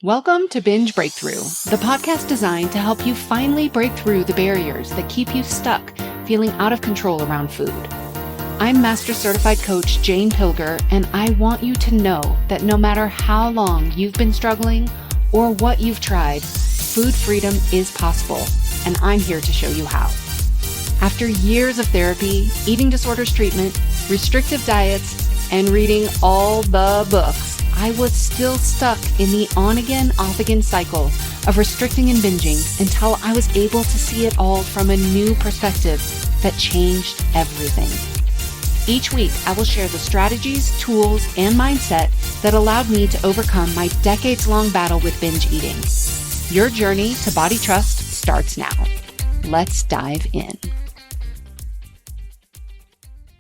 Welcome to Binge Breakthrough, the podcast designed to help you finally break through the barriers that keep you stuck, feeling out of control around food. I'm Master Certified Coach Jane Pilger, and I want you to know that no matter how long you've been struggling or what you've tried, food freedom is possible, and I'm here to show you how. After years of therapy, eating disorders treatment, restrictive diets, and reading all the books, I was still stuck in the on-again, off-again cycle of restricting and binging until I was able to see it all from a new perspective that changed everything. Each week, I will share the strategies, tools, and mindset that allowed me to overcome my decades-long battle with binge eating. Your journey to body trust starts now. Let's dive in.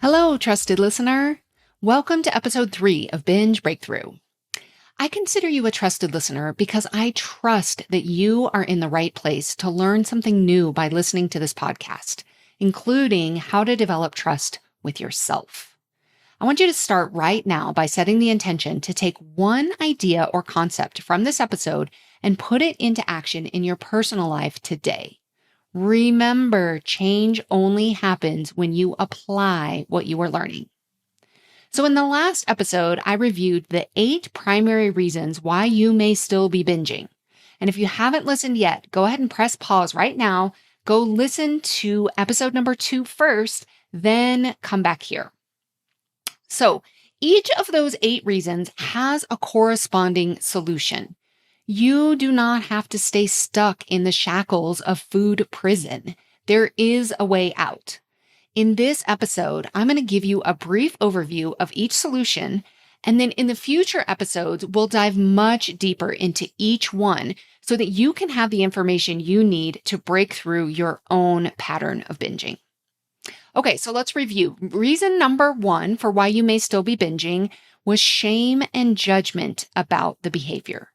Hello, trusted listener. Welcome to episode 3 of Binge Breakthrough. I consider you a trusted listener because I trust that you are in the right place to learn something new by listening to this podcast, including how to develop trust with yourself. I want you to start right now by setting the intention to take one idea or concept from this episode and put it into action in your personal life today. Remember, change only happens when you apply what you are learning. So in the last episode, I reviewed the 8 primary reasons why you may still be binging. And if you haven't listened yet, go ahead and press pause right now. Go listen to episode number 2 first, then come back here. So each of those 8 reasons has a corresponding solution. You do not have to stay stuck in the shackles of food prison. There is a way out. In this episode, I'm going to give you a brief overview of each solution, and then in the future episodes, we'll dive much deeper into each one so that you can have the information you need to break through your own pattern of binging. Okay, so let's review. Reason number 1 for why you may still be binging was shame and judgment about the behavior.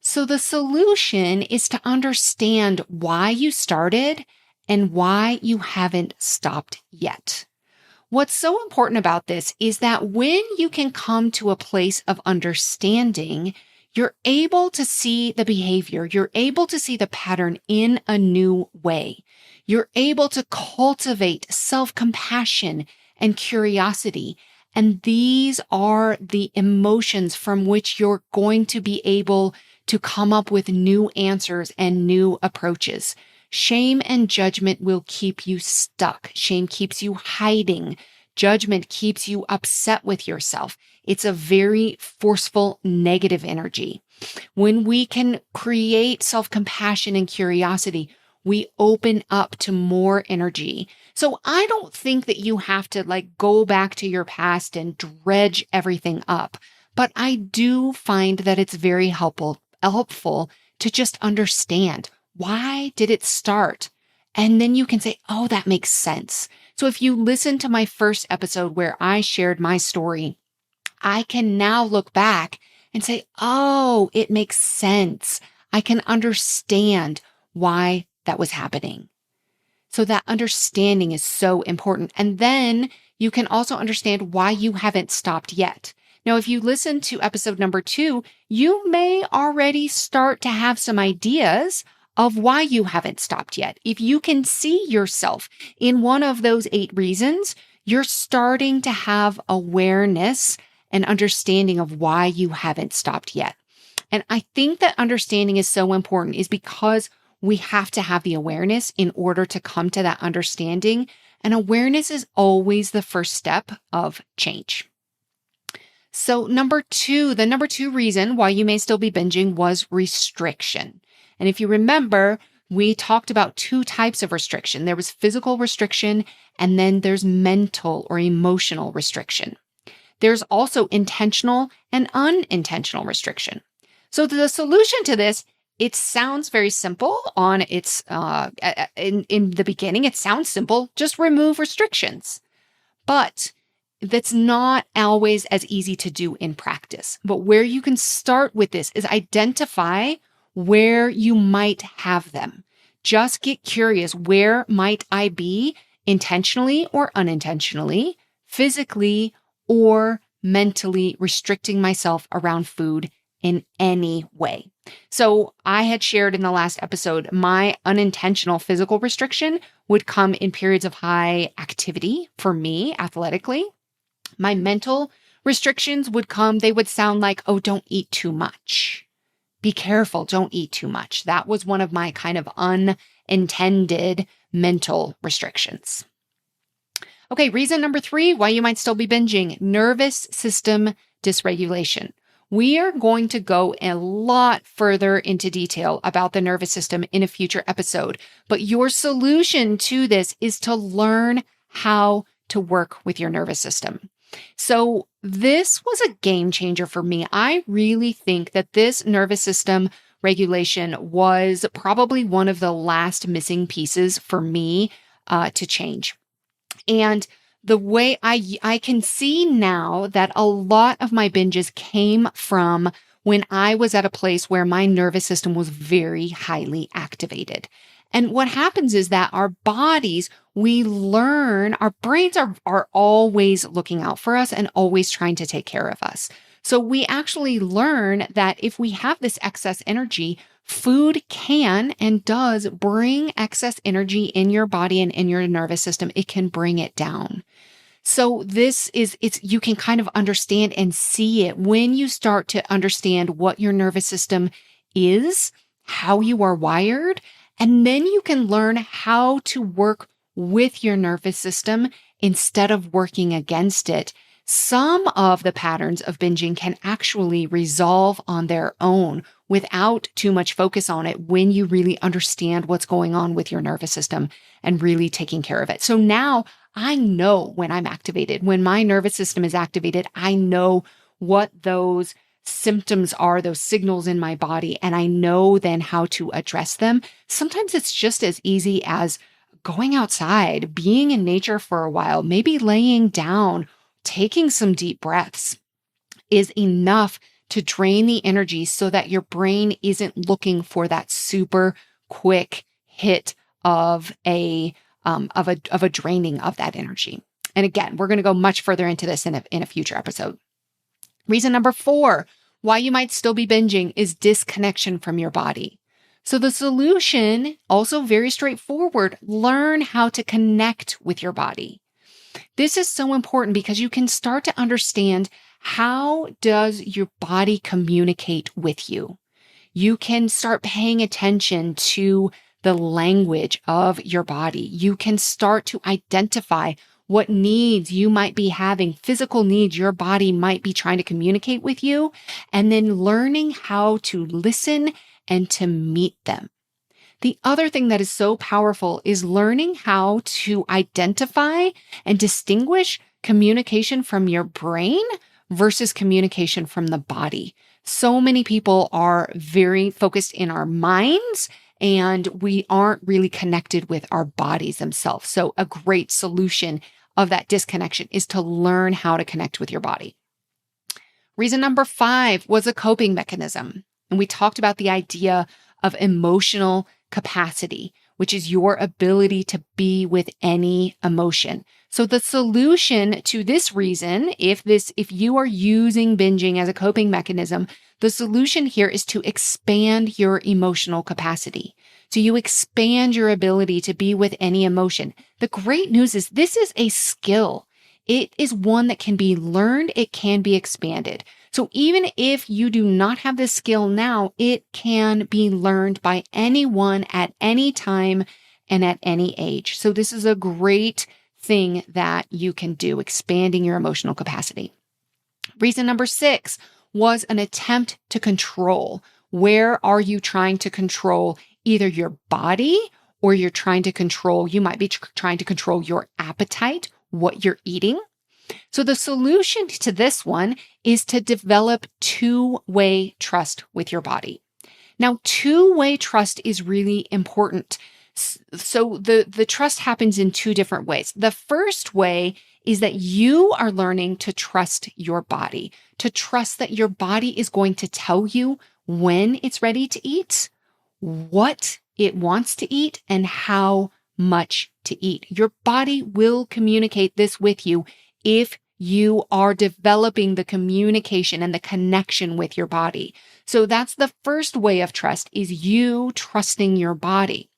So the solution is to understand why you started and why you haven't stopped yet. What's so important about this is that when you can come to a place of understanding, you're able to see the behavior, you're able to see the pattern in a new way. You're able to cultivate self-compassion and curiosity. And these are the emotions from which you're going to be able to come up with new answers and new approaches. Shame and judgment will keep you stuck. Shame keeps you hiding. Judgment keeps you upset with yourself. It's a very forceful negative energy. When we can create self-compassion and curiosity, we open up to more energy. So I don't think that you have to go back to your past and dredge everything up, but I do find that it's very helpful to just understand. Why did it start? And then you can say, oh, that makes sense. So if you listen to my first episode where I shared my story, I can now look back and say, oh, it makes sense. I can understand why that was happening. So that understanding is so important. And then you can also understand why you haven't stopped yet. Now, if you listen to episode number 2, you may already start to have some ideas of why you haven't stopped yet. If you can see yourself in one of those 8 reasons, you're starting to have awareness and understanding of why you haven't stopped yet. And I think that understanding is so important is because we have to have the awareness in order to come to that understanding. And awareness is always the first step of change. So the number 2 reason why you may still be binging was restriction. And if you remember, we talked about 2 types of restriction. There was physical restriction, and then there's mental or emotional restriction. There's also intentional and unintentional restriction. So the solution to this, it sounds very simple on its, in the beginning, it sounds simple, just remove restrictions. But that's not always as easy to do in practice. But where you can start with this is identify where you might have them. Just get curious. Where might I be intentionally or unintentionally, physically or mentally restricting myself around food in any way. So I had shared in the last episode, my unintentional physical restriction would come in periods of high activity for me athletically. My mental restrictions would come, they would sound like, oh, don't eat too much. Be careful, don't eat too much. That was one of my kind of unintended mental restrictions. Okay, reason number 3, why you might still be binging, nervous system dysregulation. We are going to go a lot further into detail about the nervous system in a future episode, but your solution to this is to learn how to work with your nervous system. So this was a game changer for me. I really think that this nervous system regulation was probably one of the last missing pieces for me to change. And the way I can see now that a lot of my binges came from when I was at a place where my nervous system was very highly activated. And what happens is that our bodies, we learn, our brains are always looking out for us and always trying to take care of us. So we actually learn that if we have this excess energy, food can and does bring excess energy in your body and in your nervous system. It can bring it down. So you can kind of understand and see it when you start to understand what your nervous system is, how you are wired, and then you can learn how to work with your nervous system instead of working against it. Some of the patterns of binging can actually resolve on their own without too much focus on it when you really understand what's going on with your nervous system and really taking care of it. So now I know when I'm activated, when my nervous system is activated, I know what those symptoms are, those signals in my body, and I know then how to address them. Sometimes it's just as easy as going outside, being in nature for a while, maybe laying down, taking some deep breaths is enough to drain the energy so that your brain isn't looking for that super quick hit of a draining of that energy. And again, we're going to go much further into this in a future episode. Reason number 4, why you might still be binging is disconnection from your body. So the solution, also very straightforward, learn how to connect with your body. This is so important because you can start to understand how does your body communicate with you. You can start paying attention to the language of your body. You can start to identify what needs you might be having, physical needs your body might be trying to communicate with you, and then learning how to listen and to meet them. The other thing that is so powerful is learning how to identify and distinguish communication from your brain versus communication from the body. So many people are very focused in our minds and we aren't really connected with our bodies themselves. So a great solution of that disconnection is to learn how to connect with your body. Reason number 5 was a coping mechanism. And we talked about the idea of emotional capacity, which is your ability to be with any emotion. So the solution to this reason, if you are using binging as a coping mechanism, the solution here is to expand your emotional capacity. So you expand your ability to be with any emotion. The great news is this is a skill. It is one that can be learned. It can be expanded. So even if you do not have this skill now, it can be learned by anyone at any time and at any age. So this is a great thing that you can do, expanding your emotional capacity. Reason number 6 was an attempt to control. Where are you trying to control either your body or you might be trying to control your appetite, what you're eating. So the solution to this one is to develop two-way trust with your body. Now, two-way trust is really important. So the trust happens in 2 different ways. The first way is that you are learning to trust your body, to trust that your body is going to tell you when it's ready to eat, what it wants to eat, and how much to eat. Your body will communicate this with you if you are developing the communication and the connection with your body. So that's the first way of trust, is you trusting your body.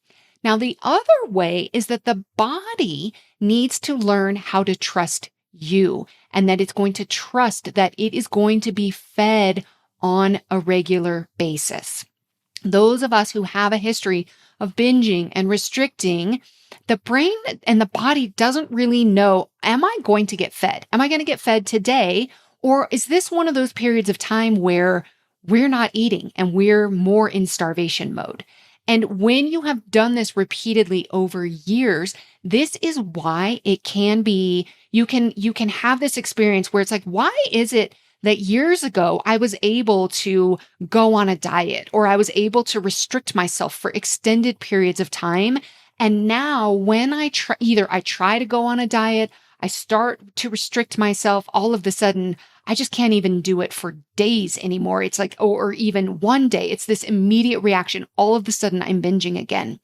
Now, the other way is that the body needs to learn how to trust you, and that it's going to trust that it is going to be fed on a regular basis. Those of us who have a history of binging and restricting, the brain and the body doesn't really know, am I going to get fed? Am I going to get fed today? Or is this one of those periods of time where we're not eating and we're more in starvation mode? And when you have done this repeatedly over years, this is why it can be, you can have this experience where it's like, why is it that years ago I was able to go on a diet, or I was able to restrict myself for extended periods of time? And now when I try to go on a diet, I start to restrict myself, all of a sudden, I just can't even do it for days anymore. It's like, or even one day, it's this immediate reaction. All of a sudden, I'm binging again.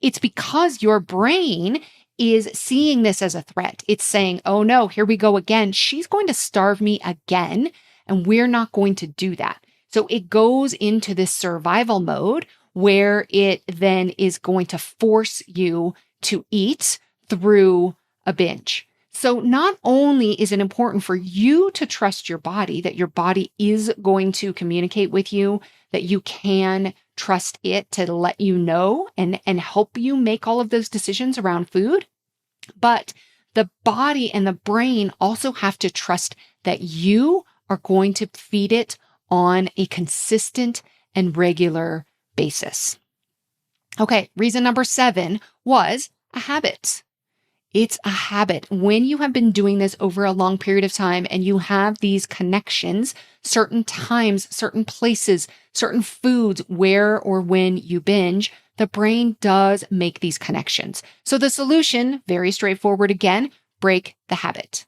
It's because your brain is seeing this as a threat. It's saying, oh no, here we go again. She's going to starve me again, and we're not going to do that. So it goes into this survival mode where it then is going to force you to eat through a binge. So not only is it important for you to trust your body, that your body is going to communicate with you, that you can trust it to let you know and help you make all of those decisions around food, but the body and the brain also have to trust that you are going to feed it on a consistent and regular basis. Okay, reason number 7 was a habit. It's a habit. When you have been doing this over a long period of time and you have these connections, certain times, certain places, certain foods, where or when you binge, the brain does make these connections. So the solution, very straightforward again, break the habit.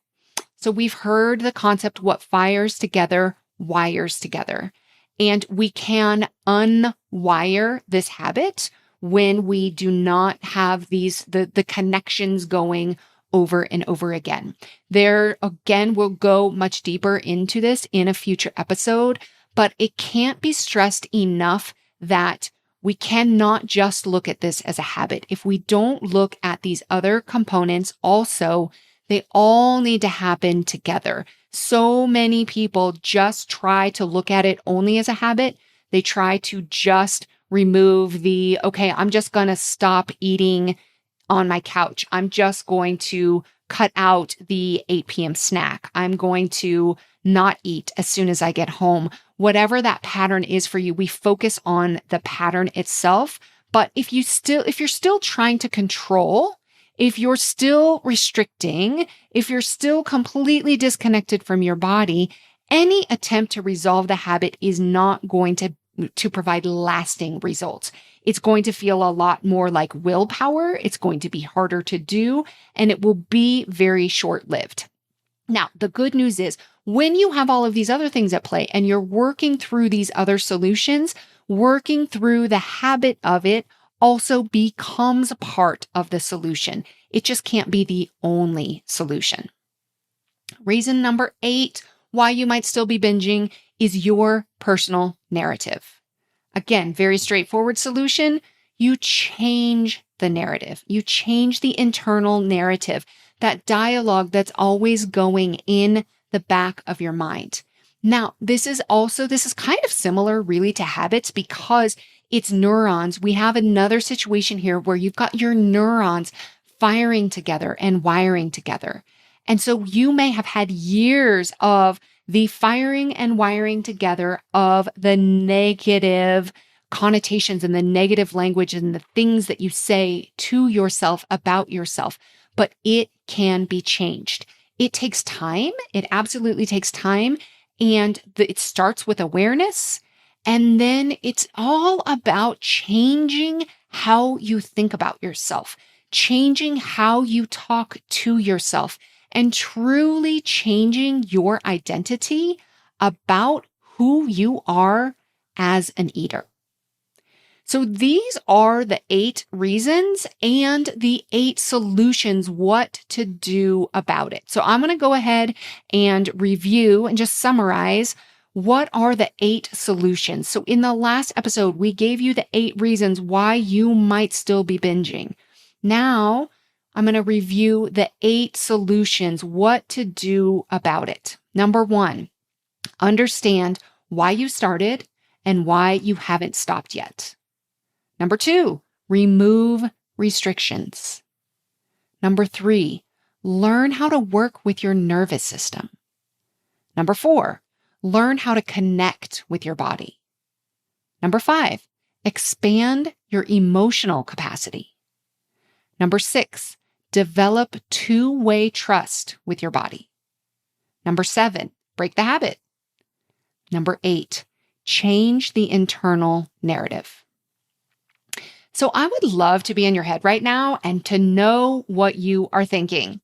So we've heard the concept, what fires together, wires together. And we can unwire this habit when we do not have the connections going over and over again. There, again, we'll go much deeper into this in a future episode, but it can't be stressed enough that we cannot just look at this as a habit. If we don't look at these other components also, they all need to happen together. So many people just try to look at it only as a habit. They try to just remove okay, I'm just going to stop eating on my couch. I'm just going to cut out the 8 p.m. snack. I'm going to not eat as soon as I get home. Whatever that pattern is for you, we focus on the pattern itself. But if you're still trying to control, if you're still restricting, if you're still completely disconnected from your body, any attempt to resolve the habit is not going to provide lasting results. It's going to feel a lot more like willpower. It's going to be harder to do, and it will be very short-lived. Now, the good news is when you have all of these other things at play and you're working through these other solutions, working through the habit of it also becomes a part of the solution. It just can't be the only solution. Reason number 8 why you might still be binging is your personal narrative. Again, very straightforward solution. You change the narrative. You change the internal narrative, that dialogue that's always going in the back of your mind. Now, this is kind of similar really to habits because it's neurons. We have another situation here where you've got your neurons firing together and wiring together. And so you may have had years of the firing and wiring together of the negative connotations and the negative language and the things that you say to yourself about yourself, but it can be changed. It takes time. It absolutely takes time. And it starts with awareness. And then it's all about changing how you think about yourself, changing how you talk to yourself, and truly changing your identity about who you are as an eater. So these are the 8 reasons and the 8 solutions what to do about it. So I'm going to go ahead and review and just summarize what are the 8 solutions. So in the last episode, we gave you the 8 reasons why you might still be binging. Now I'm going to review the 8 solutions, what to do about it. Number 1, understand why you started and why you haven't stopped yet. Number 2, remove restrictions. Number 3, learn how to work with your nervous system. Number 4, learn how to connect with your body. Number 5, expand your emotional capacity. Number 6, develop two-way trust with your body. Number 7, break the habit. Number 8, change the internal narrative. So I would love to be in your head right now and to know what you are thinking.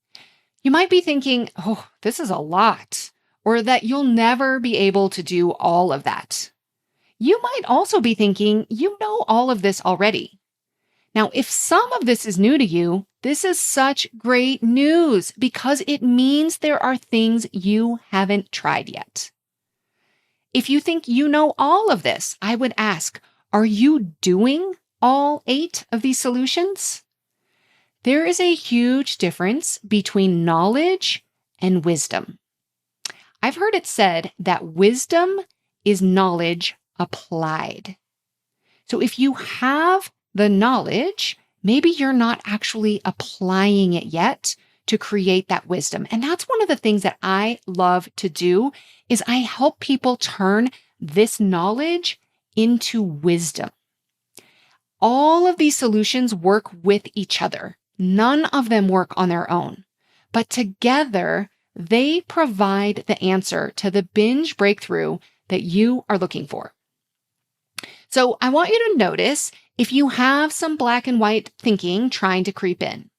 You might be thinking, oh, this is a lot, or that you'll never be able to do all of that. You might also be thinking, you know all of this already. Now, if some of this is new to you, this is such great news because it means there are things you haven't tried yet. If you think you know all of this, I would ask, are you doing all 8 of these solutions? There is a huge difference between knowledge and wisdom. I've heard it said that wisdom is knowledge applied. So if you have the knowledge, maybe you're not actually applying it yet to create that wisdom. And that's one of the things that I love to do is I help people turn this knowledge into wisdom. All of these solutions work with each other. None of them work on their own, but together they provide the answer to the binge breakthrough that you are looking for. So I want you to notice if you have some black and white thinking trying to creep in.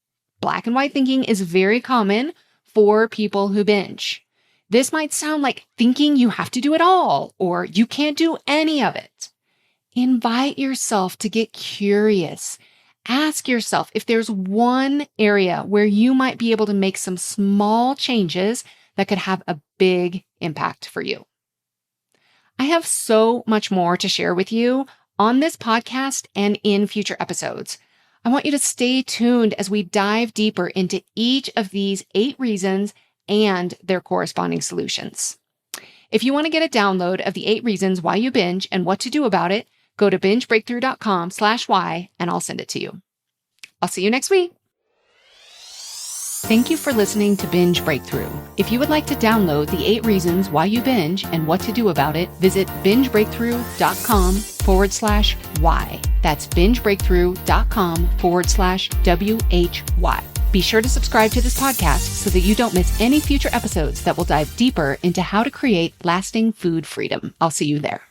Black and white thinking is very common for people who binge. This might sound like thinking you have to do it all or you can't do any of it. Invite yourself to get curious. Ask yourself if there's one area where you might be able to make some small changes that could have a big impact for you. I have so much more to share with you on this podcast and in future episodes. I want you to stay tuned as we dive deeper into each of these 8 reasons and their corresponding solutions. If you want to get a download of the 8 reasons why you binge and what to do about it, go to bingebreakthrough.com/why and I'll send it to you. I'll see you next week. Thank you for listening to Binge Breakthrough. If you would like to download the 8 reasons why you binge and what to do about it, visit bingebreakthrough.com/why. That's bingebreakthrough.com/WHY. Be sure to subscribe to this podcast so that you don't miss any future episodes that will dive deeper into how to create lasting food freedom. I'll see you there.